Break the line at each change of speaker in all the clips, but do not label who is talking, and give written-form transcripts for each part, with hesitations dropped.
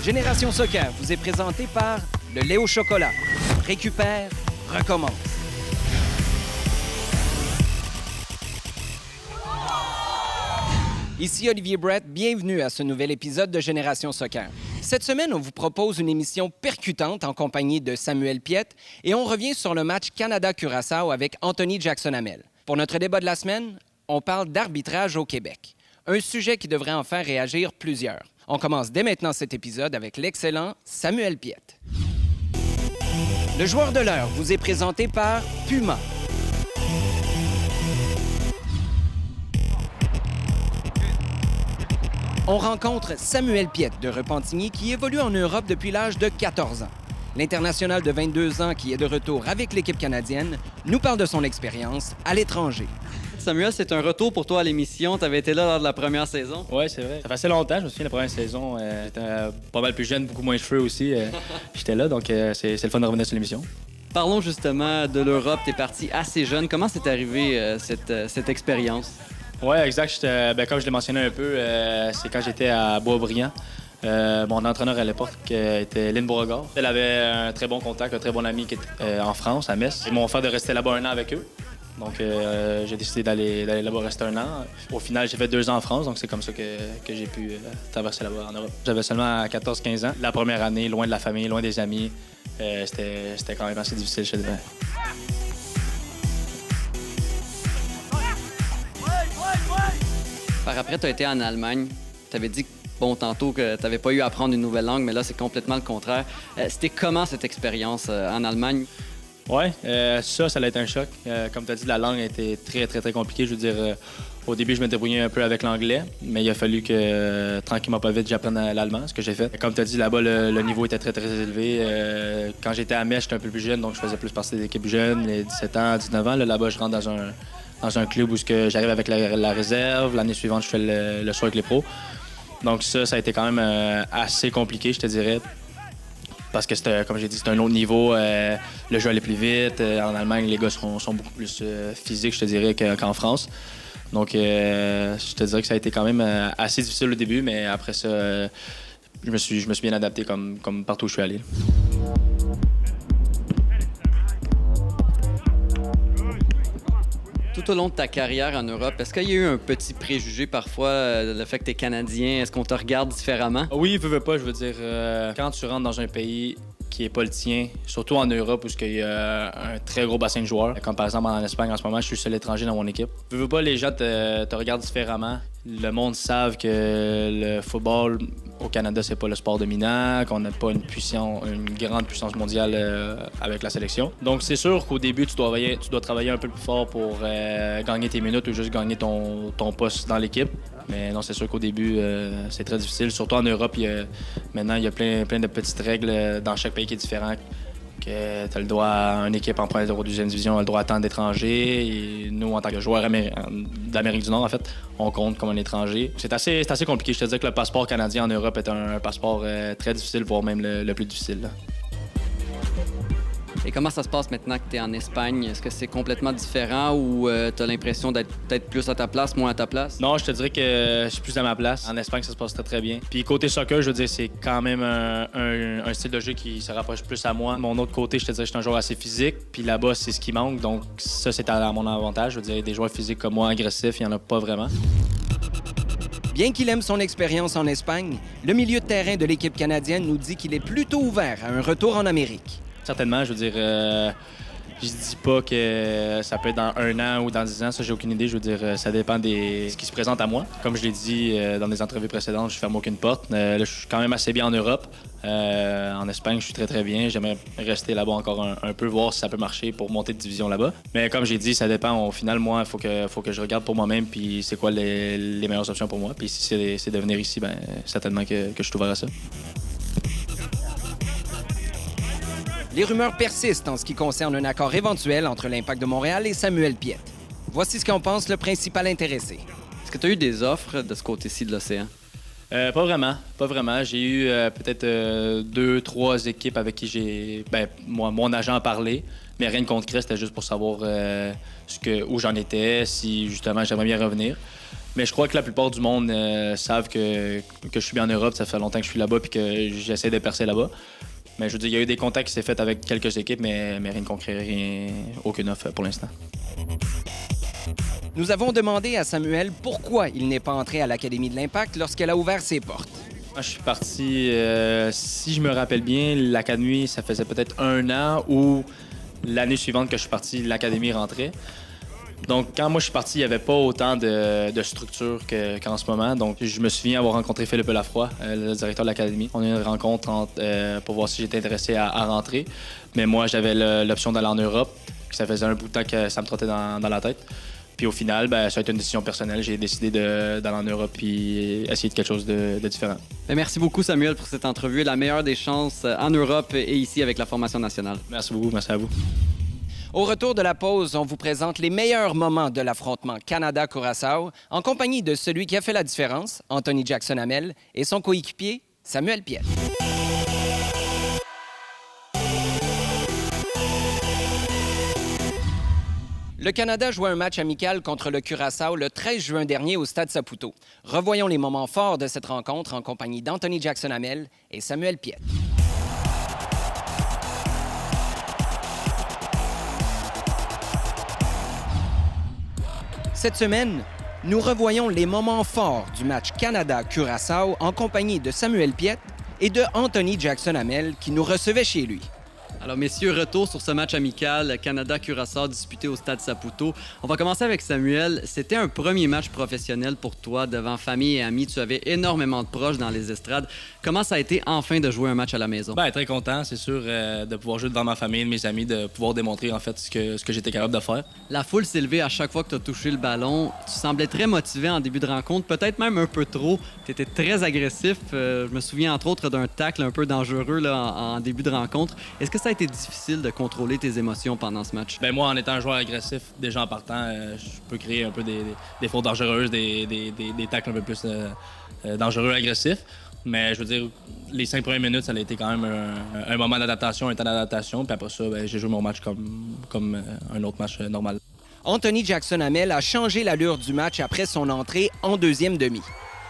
Génération Soccer vous est présenté par le lait au chocolat. Récupère, recommence. Ici Olivier Brett, bienvenue à ce nouvel épisode de Génération Soccer. Cette semaine, on vous propose une émission percutante en compagnie de Samuel Piette et on revient sur le match Canada-Curaçao avec Anthony Jackson-Hamel. Pour notre débat de la semaine, on parle d'arbitrage au Québec. Un sujet qui devrait en faire réagir plusieurs. On commence dès maintenant cet épisode avec l'excellent Samuel Piette. Le joueur de l'heure vous est présenté par Puma. On rencontre Samuel Piette de Repentigny qui évolue en Europe depuis l'âge de 14 ans. L'international de 22 ans qui est de retour avec l'équipe canadienne nous parle de son expérience à l'étranger.
Samuel, c'est un retour pour toi à l'émission. Tu avais été là lors de la première saison.
Oui, c'est vrai. Ça fait assez longtemps. Je me souviens, la première saison, j'étais pas mal plus jeune, beaucoup moins de cheveux aussi. J'étais là, donc c'est le fun de revenir sur l'émission.
Parlons justement de l'Europe. Tu es parti assez jeune. Comment c'est arrivé cette expérience?
Oui, exact. Comme je l'ai mentionné un peu, c'est quand j'étais à Boisbriand. Mon entraîneur à l'époque était Lynn Beauregard. Elle avait un très bon contact, un très bon ami qui était en France, à Metz. Ils m'ont offert de rester là-bas un an avec eux. Donc, j'ai décidé d'aller là-bas rester un an. Au final, j'ai fait 2 ans en France, donc c'est comme ça que j'ai pu traverser là-bas en Europe. J'avais seulement 14-15 ans. La première année, loin de la famille, loin des amis, c'était quand même assez difficile, je dirais.
Par après, tu as été en Allemagne. Tu avais dit, tantôt que tu n'avais pas eu à apprendre une nouvelle langue, mais là, c'est complètement le contraire. C'était comment cette expérience en Allemagne?
Oui, ça a été un choc. Comme tu as dit, la langue a été très, très, très compliquée. Je veux dire, au début, je me débrouillais un peu avec l'anglais, mais il a fallu que, tranquillement, pas vite, j'apprenne l'allemand, ce que j'ai fait. Comme tu as dit, là-bas, le niveau était très, très élevé. Quand j'étais à Metz, j'étais un peu plus jeune, donc je faisais plus partie des équipes jeunes, les 17 ans, 19 ans. Là-bas, je rentre dans un club où j'arrive avec la réserve. L'année suivante, je fais le choix avec les pros. Donc ça a été quand même assez compliqué, je te dirais. Parce que, comme j'ai dit, c'est un autre niveau. Le jeu allait plus vite. En Allemagne, les gars sont beaucoup plus physiques, je te dirais, qu'en France. Donc, je te dirais que ça a été quand même assez difficile au début, mais après ça, je me suis bien adapté comme partout où je suis allé.
Tout au long de ta carrière en Europe, est-ce qu'il y a eu un petit préjugé parfois, le fait que tu es Canadien? Est-ce qu'on te regarde différemment?
Oui, veux pas, je veux dire, quand tu rentres dans un pays qui n'est pas le tien, surtout en Europe où il y a un très gros bassin de joueurs, comme par exemple en Espagne en ce moment, je suis le seul étranger dans mon équipe. Veux pas, les gens te regardent différemment. Le monde savent que le football au Canada, c'est pas le sport dominant, qu'on n'a pas une grande puissance mondiale avec la sélection. Donc, c'est sûr qu'au début, tu dois travailler un peu plus fort pour gagner tes minutes ou juste gagner ton poste dans l'équipe. Mais non, c'est sûr qu'au début, c'est très difficile. Surtout en Europe, maintenant, il y a plein de petites règles dans chaque pays qui est différent. Que tu as le droit à une équipe en première ou deuxième division, a le droit à tant d'étrangers. Et nous, en tant que joueurs d'Amérique du Nord, en fait, on compte comme un étranger. C'est assez compliqué. Je te dis que le passeport canadien en Europe est un passeport très difficile, voire même le plus difficile, là.
Et comment ça se passe maintenant que tu es en Espagne? Est-ce que c'est complètement différent ou tu as l'impression d'être peut-être plus à ta place, moins à ta place?
Non, je te dirais que je suis plus à ma place. En Espagne, ça se passe très, très bien. Puis côté soccer, je veux dire, c'est quand même un style de jeu qui se rapproche plus à moi. Mon autre côté, je te dirais que je suis un joueur assez physique. Puis là-bas, c'est ce qui manque. Donc ça, c'est à mon avantage. Je veux dire, des joueurs physiques comme moi, agressifs, il n'y en a pas vraiment.
Bien qu'il aime son expérience en Espagne, le milieu de terrain de l'équipe canadienne nous dit qu'il est plutôt ouvert à un retour en Amérique.
Certainement, je veux dire, je dis pas que ça peut être dans 1 an ou dans 10 ans, ça j'ai aucune idée. Je veux dire, ça dépend de ce qui se présente à moi. Comme je l'ai dit dans des entrevues précédentes, je ferme aucune porte. Là, je suis quand même assez bien en Europe. En Espagne, je suis très très bien. J'aimerais rester là-bas encore un peu, voir si ça peut marcher pour monter de division là-bas. Mais comme j'ai dit, ça dépend. Au final, moi, il faut que je regarde pour moi-même puis c'est quoi les meilleures options pour moi. Puis si c'est de venir ici, ben certainement que je suis ouvert à ça.
Les rumeurs persistent en ce qui concerne un accord éventuel entre l'Impact de Montréal et Samuel Piette. Voici ce qu'en pense le principal intéressé.
Est-ce que tu as eu des offres de ce côté-ci de l'océan?
Pas vraiment. J'ai eu peut-être 2-3 équipes avec qui mon agent a parlé. Mais rien de concret, c'était juste pour savoir où j'en étais, si justement j'aimerais bien revenir. Mais je crois que la plupart du monde savent que je suis bien en Europe, ça fait longtemps que je suis là-bas et que j'essaie de percer là-bas. Mais je veux dire, il y a eu des contacts qui s'est fait avec quelques équipes, mais rien de concret, aucune offre pour l'instant.
Nous avons demandé à Samuel pourquoi il n'est pas entré à l'Académie de l'Impact lorsqu'elle a ouvert ses portes.
Moi, je suis parti, si je me rappelle bien, l'Académie, ça faisait peut-être 1 an ou l'année suivante que je suis parti, l'Académie rentrait. Donc, quand moi je suis parti, il n'y avait pas autant de structure qu'en ce moment. Donc, je me souviens avoir rencontré Philippe Lafroy, le directeur de l'Académie. On a eu une rencontre pour voir si j'étais intéressé à rentrer. Mais moi, j'avais l'option d'aller en Europe. Puis ça faisait un bout de temps que ça me trottait dans la tête. Puis au final, ça a été une décision personnelle. J'ai décidé d'aller en Europe et essayer de quelque chose de différent.
Merci beaucoup, Samuel, pour cette entrevue. La meilleure des chances en Europe et ici avec la formation nationale.
Merci beaucoup. Merci à vous.
Au retour de la pause, on vous présente les meilleurs moments de l'affrontement Canada-Curaçao en compagnie de celui qui a fait la différence, Anthony Jackson-Hamel, et son coéquipier, Samuel Piette. Le Canada jouait un match amical contre le Curaçao le 13 juin dernier au Stade Saputo. Revoyons les moments forts de cette rencontre en compagnie d'Anthony Jackson-Hamel et Samuel Piette. Cette semaine, nous revoyons les moments forts du match Canada-Curaçao en compagnie de Samuel Piette et de Anthony Jackson-Hamel qui nous recevait chez lui.
Alors, messieurs, retour sur ce match amical Canada-Curaçao disputé au Stade Saputo. On va commencer avec Samuel. C'était un premier match professionnel pour toi devant famille et amis. Tu avais énormément de proches dans les estrades. Comment ça a été enfin de jouer un match à la maison?
Très content, c'est sûr, de pouvoir jouer devant ma famille et mes amis, de pouvoir démontrer en fait ce que j'étais capable de faire.
La foule s'est levée à chaque fois que tu as touché le ballon. Tu semblais très motivé en début de rencontre, peut-être même un peu trop. Tu étais très agressif. Je me souviens entre autres d'un tacle un peu dangereux là, en début de rencontre. Est-ce que ça a été difficile de contrôler tes émotions pendant ce match?
Moi, en étant un joueur agressif, déjà en partant, je peux créer un peu des fautes dangereuses, des tacles un peu plus dangereux, agressifs. Mais je veux dire, les 5 premières minutes, ça a été quand même un moment d'adaptation, un temps d'adaptation. Puis après ça, j'ai joué mon match comme un autre match normal.
Anthony Jackson-Hamel a changé l'allure du match après son entrée en deuxième demi.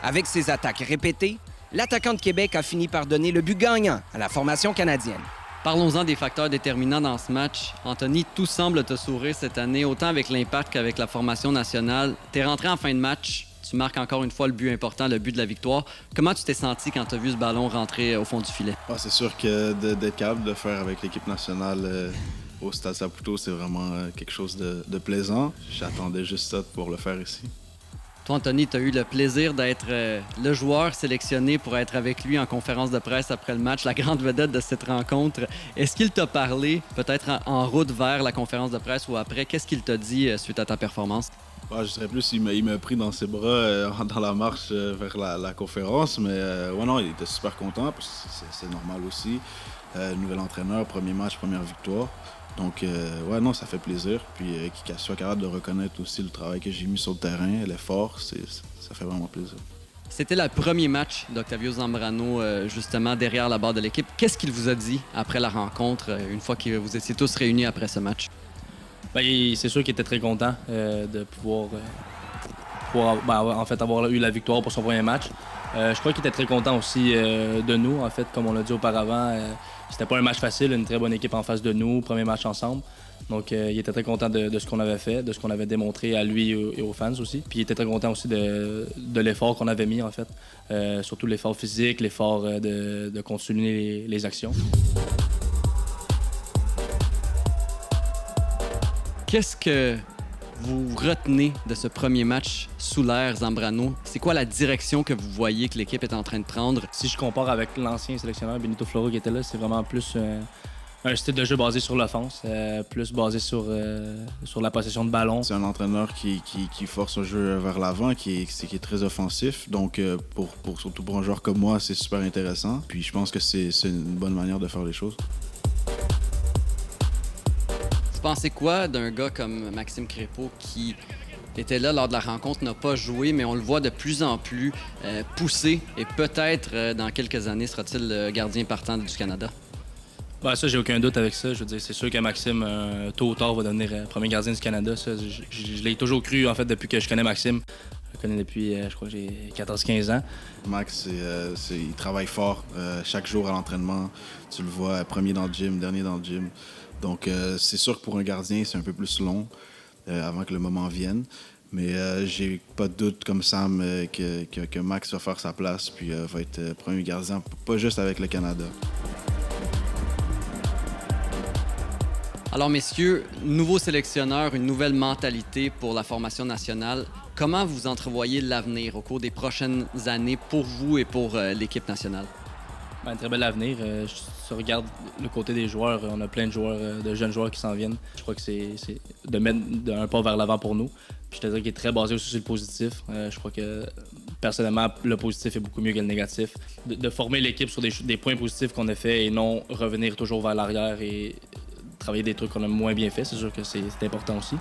Avec ses attaques répétées, l'attaquant de Québec a fini par donner le but gagnant à la formation canadienne.
Parlons-en des facteurs déterminants dans ce match. Anthony, tout semble te sourire cette année, autant avec l'Impact qu'avec la formation nationale. T'es rentré en fin de match, tu marques encore une fois le but important, le but de la victoire. Comment tu t'es senti quand tu as vu ce ballon rentrer au fond du filet?
C'est sûr que d'être capable de faire avec l'équipe nationale au Stade Saputo, c'est vraiment quelque chose de plaisant. J'attendais juste ça pour le faire ici.
Toi, Anthony, tu as eu le plaisir d'être le joueur sélectionné pour être avec lui en conférence de presse après le match, la grande vedette de cette rencontre. Est-ce qu'il t'a parlé, peut-être en route vers la conférence de presse ou après? Qu'est-ce qu'il t'a dit suite à ta performance?
Je dirais plus, il m'a pris dans ses bras dans la marche vers la conférence, mais non, il était super content, parce que c'est normal aussi. Nouvel entraîneur, premier match, première victoire. Donc, non, ça fait plaisir. Puis qu'il soit capable de reconnaître aussi le travail que j'ai mis sur le terrain, l'effort, ça fait vraiment plaisir.
C'était le premier match d'Octavio Zambrano, justement, derrière la barre de l'équipe. Qu'est-ce qu'il vous a dit après la rencontre, une fois que vous étiez tous réunis après ce match?
C'est sûr qu'il était très content de pouvoir avoir eu la victoire pour son premier match. Je crois qu'il était très content aussi de nous, en fait, comme on l'a dit auparavant. C'était pas un match facile, une très bonne équipe en face de nous, premier match ensemble. Donc, il était très content de ce qu'on avait fait, de ce qu'on avait démontré à lui et aux fans aussi. Puis, il était très content aussi de l'effort qu'on avait mis, en fait. Surtout l'effort physique, l'effort de continuer les actions.
Qu'est-ce que vous retenez de ce premier match sous l'ère Zambrano? C'est quoi la direction que vous voyez que l'équipe est en train de prendre?
Si je compare avec l'ancien sélectionneur Benito Floro qui était là, c'est vraiment plus un style de jeu basé sur l'offense, plus basé sur la possession de ballon.
C'est un entraîneur qui force un jeu vers l'avant, qui est très offensif. Donc, surtout pour un joueur comme moi, c'est super intéressant. Puis je pense que c'est une bonne manière de faire les choses.
Vous pensez quoi d'un gars comme Maxime Crépeau qui était là lors de la rencontre, n'a pas joué, mais on le voit de plus en plus poussé et peut-être dans quelques années sera-t-il le gardien partant du Canada?
Ben, ça, j'ai aucun doute avec ça. Je veux dire, c'est sûr que Maxime, tôt ou tard, va devenir premier gardien du Canada. Ça, je l'ai toujours cru, en fait, depuis que je connais Maxime. Je le connais depuis, je crois que j'ai 14-15 ans.
Max, il travaille fort chaque jour à l'entraînement. Tu le vois, premier dans le gym, dernier dans le gym. Donc, c'est sûr que pour un gardien, c'est un peu plus long avant que le moment vienne. Mais j'ai pas de doute, comme Sam, que Max va faire sa place puis va être premier gardien, pas juste avec le Canada.
Alors, messieurs, nouveau sélectionneur, une nouvelle mentalité pour la formation nationale. Comment vous entrevoyez l'avenir au cours des prochaines années pour vous et pour l'équipe nationale?
Ben, un très bel avenir. Si tu regardes le côté des joueurs, on a plein de joueurs, de jeunes joueurs qui s'en viennent. Je crois que c'est de mettre un pas vers l'avant pour nous. Puis je te dirais qu'il est très basé aussi sur le positif. Je crois que personnellement, le positif est beaucoup mieux que le négatif. De former l'équipe sur des points positifs qu'on a fait et non revenir toujours vers l'arrière et travailler des trucs qu'on a moins bien fait. C'est sûr que c'est important aussi.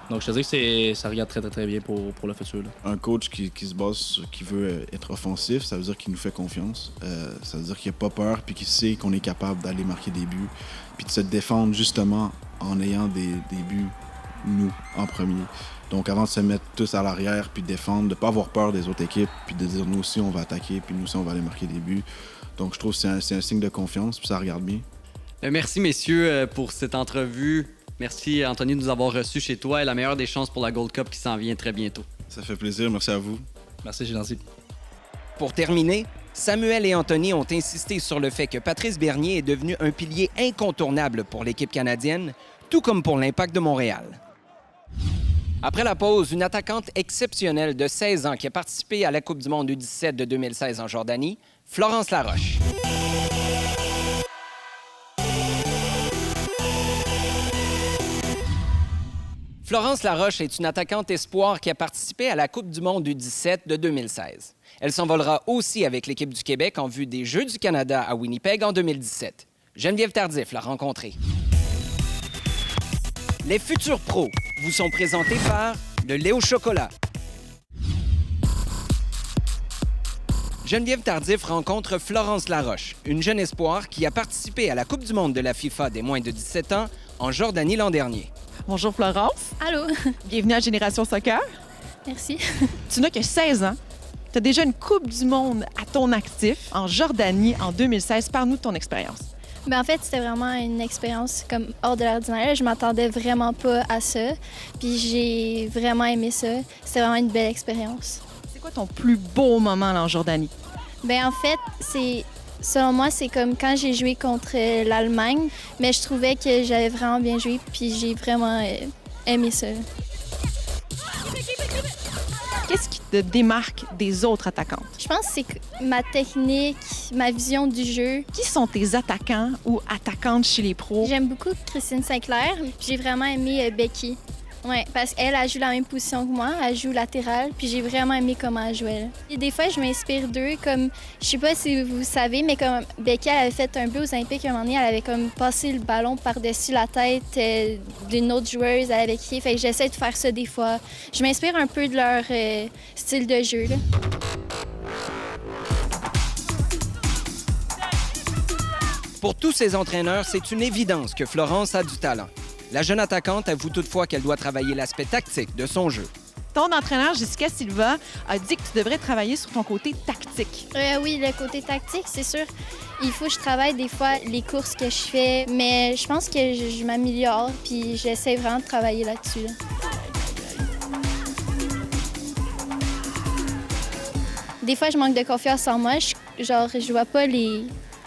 Donc, je te dirais que ça regarde très, très, très bien pour le futur. Là.
Un coach qui se base, qui veut être offensif, ça veut dire qu'il nous fait confiance. Ça veut dire qu'il n'a pas peur puis qu'il sait qu'on est capable d'aller marquer des buts puis de se défendre justement en ayant des buts, nous, en premier. Donc, avant de se mettre tous à l'arrière puis de défendre, de ne pas avoir peur des autres équipes puis de dire nous aussi, on va attaquer puis nous aussi, on va aller marquer des buts. Donc, je trouve que c'est un signe de confiance puis ça regarde bien.
Merci, messieurs, pour cette entrevue. Merci, Anthony, de nous avoir reçus chez toi et la meilleure des chances pour la Gold Cup qui s'en vient très bientôt.
Ça fait plaisir. Merci à vous.
Merci, c'est gentil.
Pour terminer, Samuel et Anthony ont insisté sur le fait que Patrice Bernier est devenu un pilier incontournable pour l'équipe canadienne, tout comme pour l'Impact de Montréal. Après la pause, une attaquante exceptionnelle de 16 ans qui a participé à la Coupe du monde U17 de 2016 en Jordanie, Florence Laroche. Florence Laroche est une attaquante espoir qui a participé à la Coupe du monde U17 de 2016. Elle s'envolera aussi avec l'équipe du Québec en vue des Jeux du Canada à Winnipeg en 2017. Geneviève Tardif l'a rencontrée. Les futurs pros vous sont présentés par le lait au chocolat. Geneviève Tardif rencontre Florence Laroche, une jeune espoir qui a participé à la Coupe du monde de la FIFA des moins de 17 ans en Jordanie l'an dernier.
Bonjour Florence.
Allô,
Bienvenue à Génération Soccer.
merci.
Tu n'as que 16 ans. Tu as déjà une Coupe du monde à ton actif en Jordanie en 2016. Parle-nous de ton expérience.
En fait, c'était vraiment une expérience comme hors de l'ordinaire. Je m'attendais vraiment pas à ça. Puis j'ai vraiment aimé ça. C'était vraiment une belle expérience.
C'est quoi ton plus beau moment là, en Jordanie?
En fait, selon moi, c'est comme quand j'ai joué contre l'Allemagne, mais je trouvais que j'avais vraiment bien joué, puis j'ai vraiment aimé ça.
Qu'est-ce qui te démarque des autres attaquantes?
Je pense que c'est ma technique, ma vision du jeu.
Qui sont tes attaquants ou attaquantes chez les pros?
J'aime beaucoup Christine Sinclair, puis j'ai vraiment aimé Becky. Oui, parce qu'elle joue la même position que moi, elle joue latérale, puis j'ai vraiment aimé comment elle jouait. Et des fois, je m'inspire d'eux, comme, je sais pas si vous savez, mais comme Becky, elle avait fait un but aux Olympiques un moment donné, elle avait comme passé le ballon par-dessus la tête d'une autre joueuse, elle avait crié, fait que j'essaie de faire ça des fois. Je m'inspire un peu de leur style de jeu, là.
Pour tous ces entraîneurs, c'est une évidence que Florence a du talent. La jeune attaquante avoue toutefois qu'elle doit travailler l'aspect tactique de son jeu.
Ton entraîneur, Jessica Silva, a dit que tu devrais travailler sur ton côté tactique.
Oui, le côté tactique, c'est sûr. Il faut que je travaille des fois les courses que je fais, mais je pense que je m'améliore, puis j'essaie vraiment de travailler là-dessus. Là. Des fois, je manque de confiance en moi. Je vois pas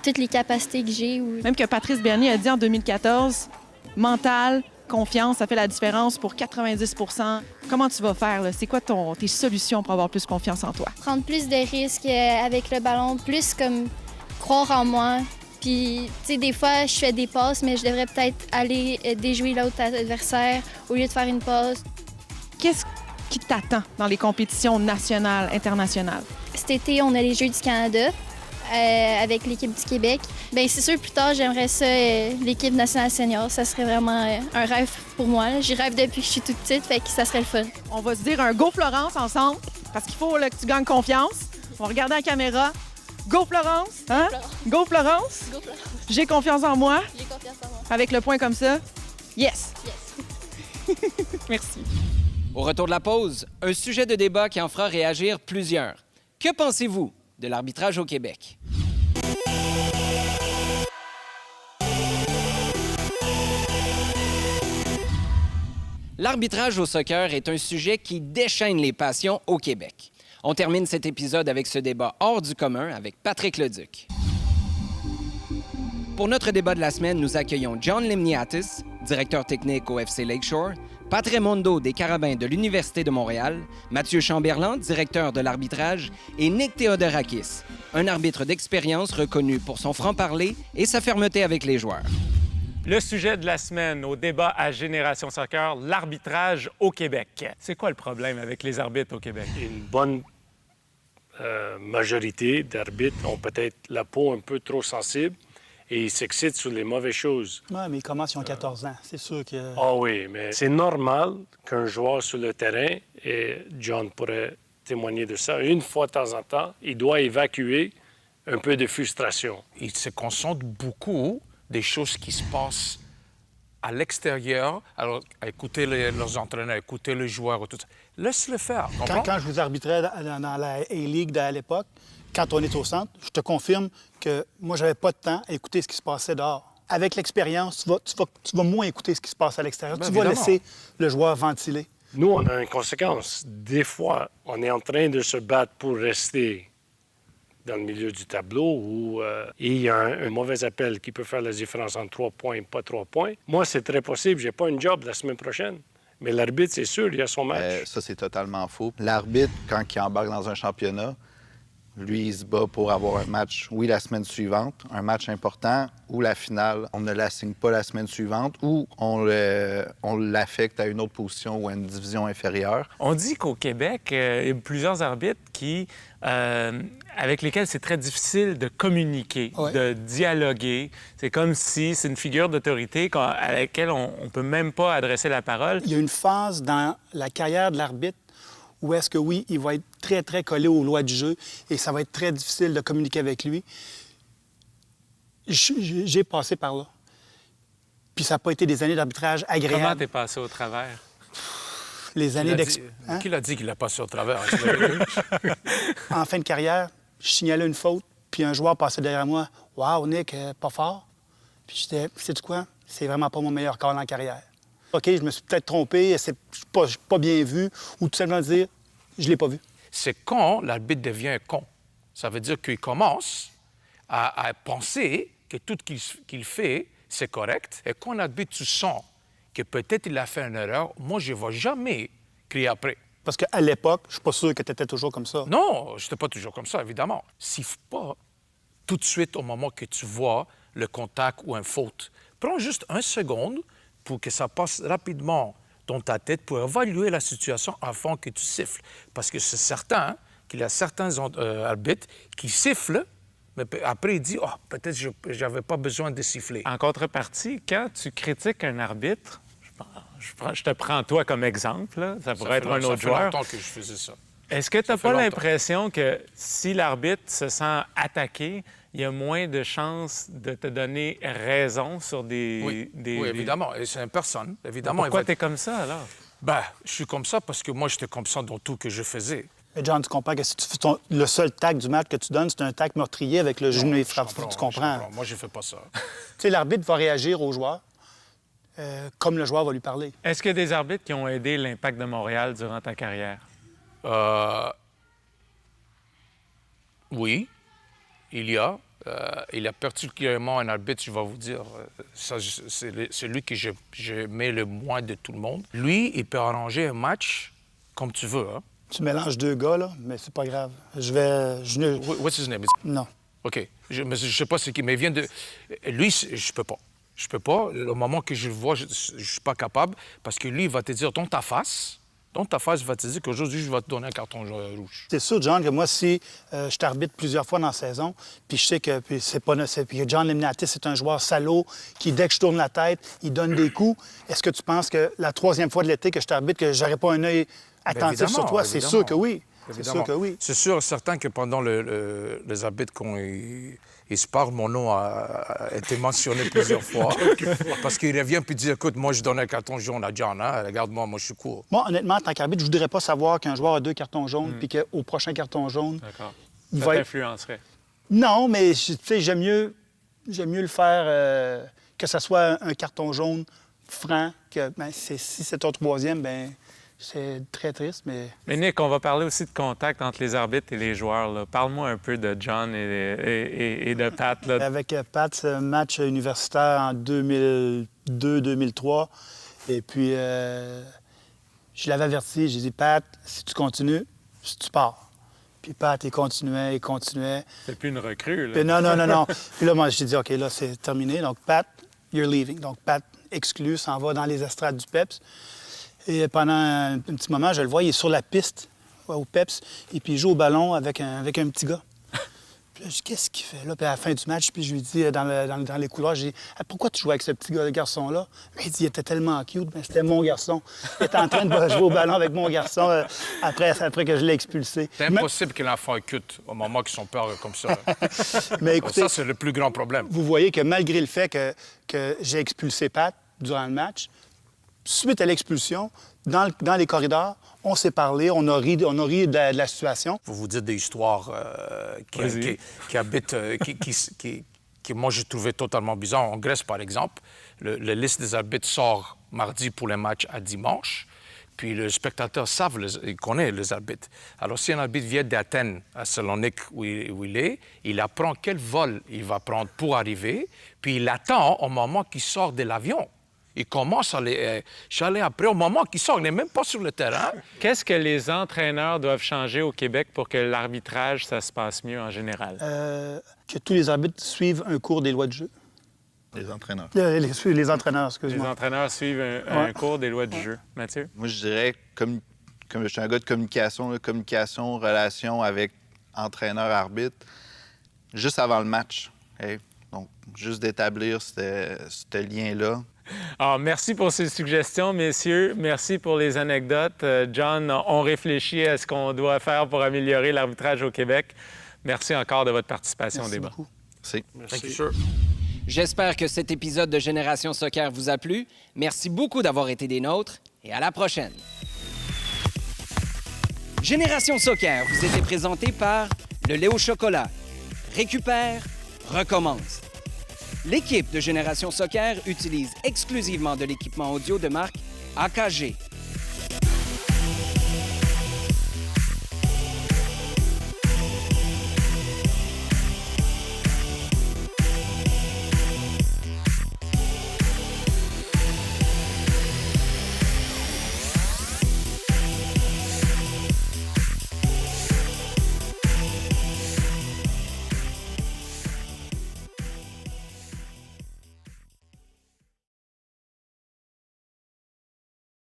toutes les capacités que j'ai.
Même que Patrice Bernier a dit en 2014, mental, confiance, ça fait la différence pour 90 %. Comment tu vas faire? Là? C'est quoi tes solutions pour avoir plus confiance en toi?
Prendre plus de risques avec le ballon, plus comme croire en moi. Puis, tu sais, des fois, je fais des passes, mais je devrais peut-être aller déjouer l'autre adversaire au lieu de faire une passe.
Qu'est-ce qui t'attend dans les compétitions nationales, internationales?
Cet été, on a les Jeux du Canada. Avec l'équipe du Québec. C'est sûr, plus tard, j'aimerais ça, l'équipe nationale senior. Ça serait vraiment un rêve pour moi. Là. J'y rêve depuis que je suis toute petite, fait que ça serait le fun.
On va se dire un go Florence ensemble, parce qu'il faut là, que tu gagnes confiance. On va regarder la caméra. Go Florence! Hein? Go Florence!
Go Florence.
J'ai confiance en moi.
J'ai confiance en moi.
Avec le point comme ça, yes!
Yes.
Merci.
Au retour de la pause, un sujet de débat qui en fera réagir plusieurs. Que pensez-vous de l'arbitrage au Québec? L'arbitrage au soccer est un sujet qui déchaîne les passions au Québec. On termine cet épisode avec ce débat hors du commun avec Patrick Leduc. Pour notre débat de la semaine, nous accueillons John Limniatis, directeur technique au FC Lakeshore, Pat Raimondo des Carabins de l'Université de Montréal, Mathieu Chamberlain, directeur de l'arbitrage, et Nick Theodorakis, un arbitre d'expérience reconnu pour son franc-parler et sa fermeté avec les joueurs.
Le sujet de la semaine au débat à Génération Soccer, l'arbitrage au Québec. C'est quoi le problème avec les arbitres au Québec?
Une bonne majorité d'arbitres ont peut-être la peau un peu trop sensible et ils s'excitent sur les mauvaises choses.
Oui, mais ils commencent, ils ont 14 ans. C'est sûr que...
Ah oui, mais c'est normal qu'un joueur sur le terrain, et John pourrait témoigner de ça, une fois de temps en temps, il doit évacuer un peu de frustration.
Ils se concentrent beaucoup des choses qui se passent à l'extérieur, alors à écouter leurs entraîneurs, à écouter les joueurs, tout ça. Laisse-le faire.
Quand je vous arbitrais dans la A-League à l'époque, quand on est au centre, je te confirme que moi, j'avais pas de temps à écouter ce qui se passait dehors. Avec l'expérience, tu vas moins écouter ce qui se passe à l'extérieur. Tu vas laisser le joueur ventiler.
Nous, on a une conséquence. Des fois, on est en train de se battre pour rester dans le milieu du tableau où il y a un mauvais appel qui peut faire la différence entre 3 points et pas 3 points. Moi, c'est très possible. J'ai pas une job la semaine prochaine. Mais l'arbitre, c'est sûr, il a son match.
Ça, c'est totalement faux. L'arbitre, quand il embarque dans un championnat, lui, il se bat pour avoir un match, oui, la semaine suivante, un match important, ou la finale, on ne l'assigne pas la semaine suivante, ou on l'affecte à une autre position ou à une division inférieure.
On dit qu'au Québec, il y a plusieurs arbitres avec lesquels c'est très difficile de communiquer, de dialoguer. C'est comme si c'est une figure d'autorité à laquelle on ne peut même pas adresser la parole.
Il y a une phase dans la carrière de l'arbitre où est-ce que, oui, il va être très, très collé aux lois du jeu et ça va être très difficile de communiquer avec lui. J'ai passé par là. Puis ça n'a pas été des années d'arbitrage agréables.
Comment t'es passé au travers?
Les années
Qui l'a dit qu'il a passé au travers?
En fin de carrière, je signalais une faute, puis un joueur passait derrière moi. « Wow, Nick, pas fort. » Puis j'étais, sais-tu quoi? C'est vraiment pas mon meilleur call en carrière. OK, je me suis peut-être trompé, c'est pas bien vu, ou tout simplement dire, je l'ai pas vu.
C'est quand l'arbitre devient con. Ça veut dire qu'il commence à penser que tout ce qu'il fait, c'est correct. Et quand l'arbitre, tu sens que peut-être il a fait une erreur, moi, je ne vais jamais crier après.
Parce qu'à l'époque, je suis pas sûr que tu étais toujours comme ça.
Non, je n'étais pas toujours comme ça, évidemment. Siffle pas tout de suite au moment que tu vois le contact ou une faute. Prends juste 1 seconde pour que ça passe rapidement dans ta tête pour évaluer la situation avant que tu siffles. Parce que c'est certain qu'il y a certains arbitres qui sifflent, mais après ils disent « Oh, peut-être que je n'avais pas besoin de siffler ».
En contrepartie, quand tu critiques un arbitre, je te prends toi comme exemple, là, ça pourrait être un autre joueur.
Ça fait longtemps que je faisais ça.
Est-ce que tu n'as pas l'impression que si l'arbitre se sent attaqué, il y a moins de chances de te donner raison sur des...
Oui, évidemment. Et c'est une personne, évidemment.
Pourquoi tu es comme ça, alors?
Ben, je suis comme ça parce que moi, j'étais comme ça dans tout que je faisais.
Mais John, tu comprends que si tu fais le seul tac du match que tu donnes, c'est un tac meurtrier avec le genou et frappe. Tu comprends?
Moi, je fais pas ça.
Tu sais, l'arbitre va réagir au joueur comme le joueur va lui parler.
Est-ce qu'il y a des arbitres qui ont aidé l'Impact de Montréal durant ta carrière?
Oui, il y a. Il y a particulièrement un arbitre, je vais vous dire, c'est lui que je mets le moins de tout le monde. Lui, il peut arranger un match comme tu veux. Hein?
Tu mélanges 2 gars, là, mais c'est pas grave.
What's his name?
Non.
OK. Je sais pas ce qui me vient de... Lui, je peux pas. Je peux pas. Au moment que je le vois, je suis pas capable parce que lui, il va te dire dans ta face, il va te dire qu'aujourd'hui, je vais te donner un carton rouge.
C'est sûr, John, que moi, si je t'arbitre plusieurs fois dans la saison, puis je sais que puis John Limniatis, c'est un joueur salaud qui, dès que je tourne la tête, il donne des coups. Est-ce que tu penses que la 3e fois de l'été que je t'arbitre, que j'aurais pas un œil attentif sur toi? C'est sûr que oui.
évidemment.
sûr que oui.
C'est sûr, certain que pendant les arbitres, quand ils se parlent, mon nom a été mentionné plusieurs fois. Parce qu'il revient puis dit, écoute, moi, je donne un carton jaune à John, hein? Regarde-moi, moi, je suis court.
Moi, honnêtement, en tant qu'arbitre, je voudrais pas savoir qu'un joueur a 2 cartons jaunes puis qu'au prochain carton jaune,
D'accord.
il
Ça
va être...
t'influencerait.
Non, mais tu sais, j'aime mieux le faire que ce soit un carton jaune franc, que si c'est ton troisième, ben c'est très triste, mais...
Mais Nick, on va parler aussi de contact entre les arbitres et les joueurs, là. Parle-moi un peu de John et de Pat, là.
Avec Pat, c'est un match universitaire en 2002-2003. Et puis, je l'avais averti, j'ai dit, Pat, si tu continues, si tu pars. Puis Pat, il continuait.
C'est plus une recrue, là.
Puis non. Puis là, moi, j'ai dit, OK, là, c'est terminé. Donc, Pat, you're leaving. Donc, Pat exclu, s'en va dans les estrades du PEPS. Et pendant un petit moment, je le vois, il est sur la piste au PEPS, et puis il joue au ballon avec un petit gars. Puis là, je dis, qu'est-ce qu'il fait là? Puis à la fin du match, puis je lui dis, dans les couloirs, j'ai dit, pourquoi tu joues avec ce petit garçon-là? Mais il dit, il était tellement cute, mais c'était mon garçon. Il était en train de jouer au ballon avec mon garçon après que je l'ai expulsé.
C'est impossible qu'un enfant ait cute au moment qu'ils sont peurs comme ça.
Mais écoutez,
ça, c'est le plus grand problème.
Vous voyez que malgré le fait que j'ai expulsé Pat durant le match, suite à l'expulsion, dans les corridors, on s'est parlé, on a ri de la situation.
Vous vous dites des histoires qui habitent, qui moi, j'ai trouvé totalement bizarre. En Grèce, par exemple, la liste des arbitres sort mardi pour les matchs à dimanche. Puis le spectateur il connaît les arbitres. Alors, si un arbitre vient d'Athènes à Salonique où il est, il apprend quel vol il va prendre pour arriver, puis il attend au moment qu'il sort de l'avion. Il commence à aller après, au moment qu'il sort, il n'est même pas sur le terrain.
Qu'est-ce que les entraîneurs doivent changer au Québec pour que l'arbitrage, ça se passe mieux en général?
Que tous les arbitres suivent un cours des lois de jeu.
Les entraîneurs.
Les entraîneurs, excuse-moi.
Les entraîneurs suivent un cours des lois du jeu. Mathieu?
Moi, je dirais, comme je suis un gars de communication, relation avec entraîneur-arbitre, juste avant le match. Hey? Donc, juste d'établir ce lien-là.
Alors, merci pour ces suggestions, messieurs. Merci pour les anecdotes. John, on réfléchit à ce qu'on doit faire pour améliorer l'arbitrage au Québec. Merci encore de votre participation au débat.
Merci.
Thank you, sir.
J'espère que cet épisode de Génération Soccer vous a plu. Merci beaucoup d'avoir été des nôtres et à la prochaine. Génération Soccer vous était présenté par le lait au chocolat. Récupère, recommence. L'équipe de Génération Soccer utilise exclusivement de l'équipement audio de marque AKG.